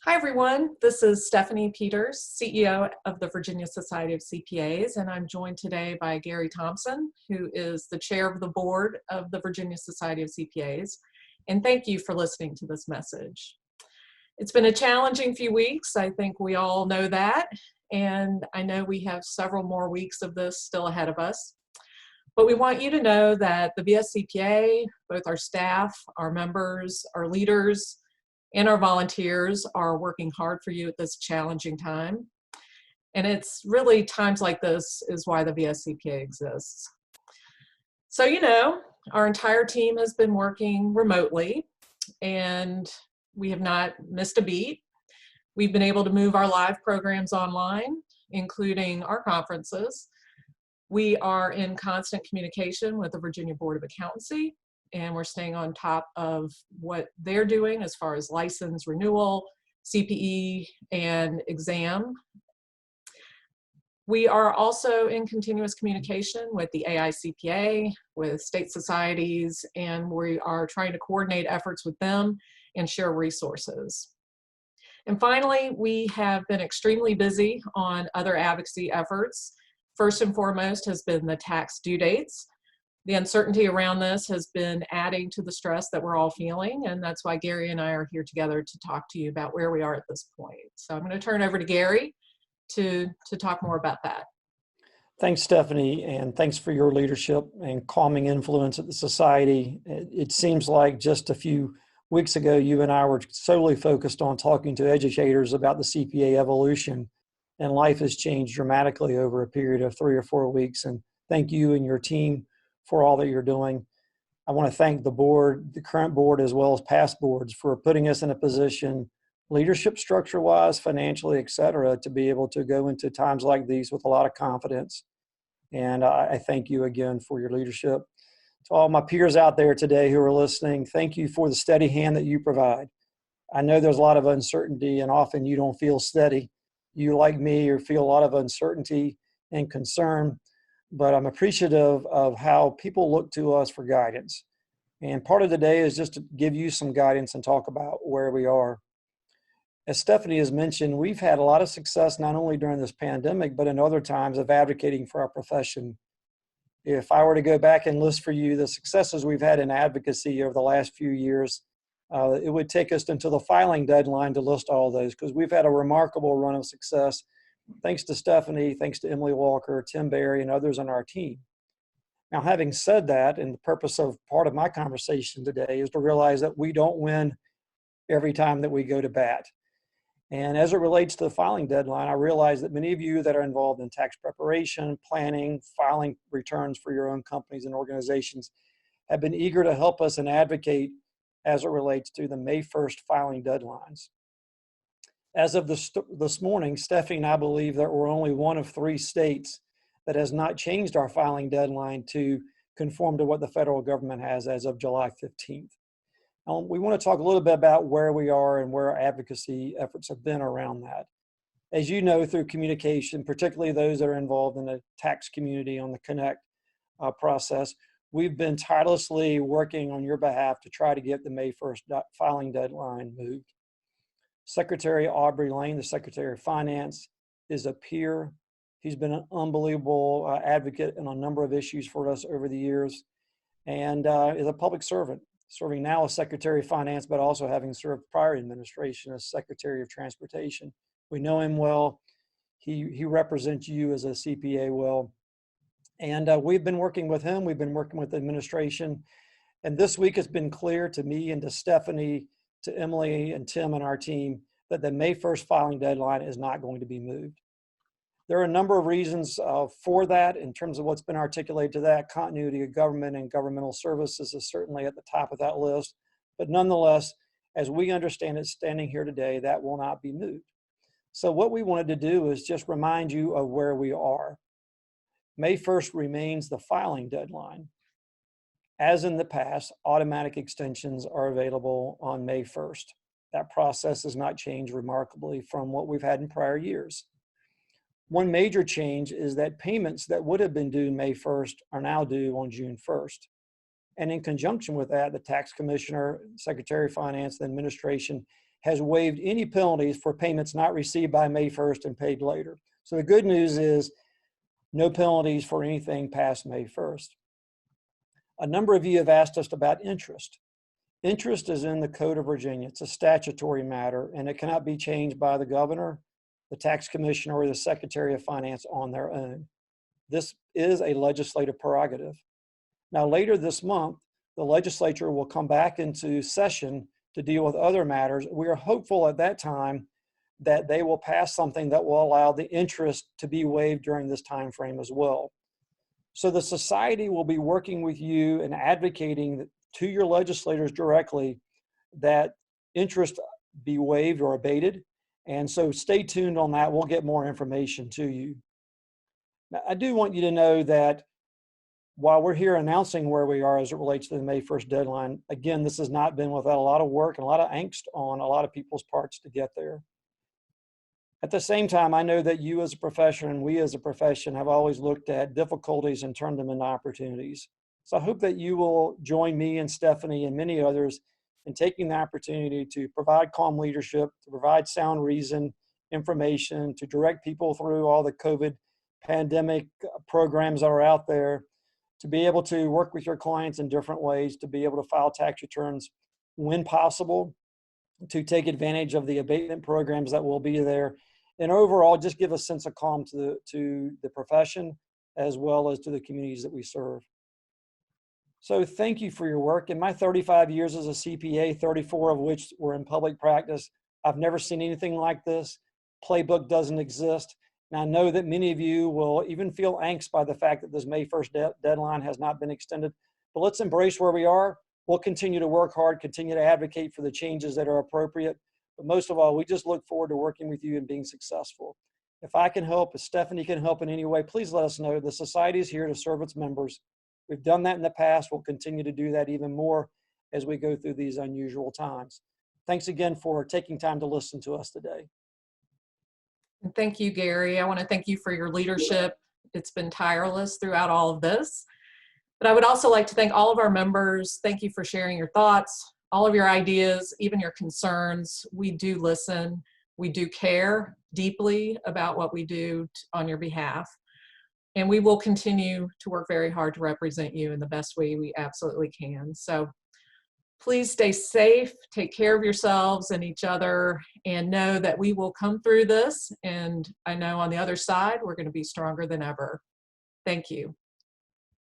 Hi, everyone. This is Stephanie Peters, CEO of the Virginia Society of CPAs, and I'm joined today by Gary Thompson, who is the chair of the board of the Virginia Society of CPAs. And thank you for listening to this message. It's been a challenging few weeks. I think we all know that. And I know we have several more weeks of this still ahead of us. But we want you to know that the VSCPA, both our staff, our members, our leaders, and our volunteers are working hard for you at this challenging time. And it's really times like this is why the VSCPA exists. So, our entire team has been working remotely and we have not missed a beat. We've been able to move our live programs online, including our conferences. We are in constant communication with the Virginia Board of Accountancy, and we're staying on top of what they're doing as far as license renewal, CPE, and exam. We are also in continuous communication with the AICPA, with state societies, and we are trying to coordinate efforts with them and share resources. And finally, we have been extremely busy on other advocacy efforts. First and foremost has been the tax due dates. The uncertainty around this has been adding to the stress that we're all feeling, and that's why Gary and I are here together to talk to you about where we are at this point. So I'm going to turn over to Gary to talk more about that. Thanks, Stephanie, and thanks for your leadership and calming influence at the Society. It seems like just a few weeks ago, you and I were solely focused on talking to educators about the CPA evolution, and life has changed dramatically over a period of 3 or 4 weeks. And thank you and your team for all that you're doing. I want to thank the board, the current board, as well as past boards for putting us in a position, leadership structure-wise, financially, et cetera, to be able to go into times like these with a lot of confidence. And I thank you again for your leadership. To all my peers out there today who are listening, thank you for the steady hand that you provide. I know there's a lot of uncertainty and often you don't feel steady. You, like me, or feel a lot of uncertainty and concern, but I'm appreciative of how people look to us for guidance. And part of the day is just to give you some guidance and talk about where we are. As Stephanie has mentioned, we've had a lot of success not only during this pandemic, but in other times of advocating for our profession. If I were to go back and list for you the successes we've had in advocacy over the last few years, it would take us until the filing deadline to list all those, because we've had a remarkable run of success. Thanks to Stephanie, thanks to Emily Walker, Tim Berry, and others on our team. Now, having said that, and the purpose of part of my conversation today is to realize that we don't win every time that we go to bat. And as it relates to the filing deadline, I realize that many of you that are involved in tax preparation, planning, filing returns for your own companies and organizations have been eager to help us and advocate as it relates to the May 1st filing deadlines. As of this morning, Stephanie and I believe that we're only one of 3 states that has not changed our filing deadline to conform to what the federal government has as of July 15th. We want to talk a little bit about where we are and where our advocacy efforts have been around that. As you know, through communication, particularly those that are involved in the tax community on the Connect process, we've been tirelessly working on your behalf to try to get the May 1st filing deadline moved. Secretary Aubrey Lane, the Secretary of Finance, is a peer. He's been an unbelievable advocate on a number of issues for us over the years, and is a public servant, serving now as Secretary of Finance, but also having served prior administration as Secretary of Transportation. We know him well. He represents you as a CPA well. And we've been working with him. We've been working with the administration. And this week it's been clear to me and to Stephanie, to Emily and Tim and our team that the May 1st filing deadline is not going to be moved. There are a number of reasons for that in terms of what's been articulated to that. Continuity of government and governmental services is certainly at the top of that list. But nonetheless, as we understand it standing here today, that will not be moved. So what we wanted to do is just remind you of where we are. May 1st remains the filing deadline. As in the past, automatic extensions are available on May 1st. That process has not changed remarkably from what we've had in prior years. One major change is that payments that would have been due May 1st are now due on June 1st. And in conjunction with that, the tax commissioner, Secretary of Finance, and the administration has waived any penalties for payments not received by May 1st and paid later. So the good news is no penalties for anything past May 1st. A number of you have asked us about interest. Interest is in the Code of Virginia. It's a statutory matter, and it cannot be changed by the governor, the tax commissioner, or the secretary of finance on their own. This is a legislative prerogative. Now, later this month, the legislature will come back into session to deal with other matters. We are hopeful at that time that they will pass something that will allow the interest to be waived during this time frame as well. So the society will be working with you and advocating to your legislators directly that interest be waived or abated. And so stay tuned on that. We'll get more information to you. Now, I do want you to know that while we're here announcing where we are as it relates to the May 1st deadline, again, this has not been without a lot of work and a lot of angst on a lot of people's parts to get there. At the same time, I know that you as a profession and we as a profession have always looked at difficulties and turned them into opportunities. So I hope that you will join me and Stephanie and many others in taking the opportunity to provide calm leadership, to provide sound reason, information, to direct people through all the COVID pandemic programs that are out there, to be able to work with your clients in different ways, to be able to file tax returns when possible, to take advantage of the abatement programs that will be there, and overall just give a sense of calm to the profession as well as to the communities that we serve. So thank you for your work. In my 35 years as a CPA, 34 of which were in public practice, I've never seen anything like this. Playbook doesn't exist. And I know that many of you will even feel angst by the fact that this May 1st deadline has not been extended. But let's embrace where we are. We'll continue to work hard, continue to advocate for the changes that are appropriate. But most of all, we just look forward to working with you and being successful. If I can help, if Stephanie can help in any way, please let us know. The society is here to serve its members. We've done that in the past. We'll continue to do that even more as we go through these unusual times. Thanks again for taking time to listen to us today. And thank you, Gary. I want to thank you for your leadership. It's been tireless throughout all of this. But I would also like to thank all of our members. Thank you for sharing your thoughts, all of your ideas, even your concerns. We do listen. We do care deeply about what we do on your behalf. And we will continue to work very hard to represent you in the best way we absolutely can. So please stay safe, take care of yourselves and each other, and know that we will come through this. And I know on the other side, we're going to be stronger than ever. Thank you.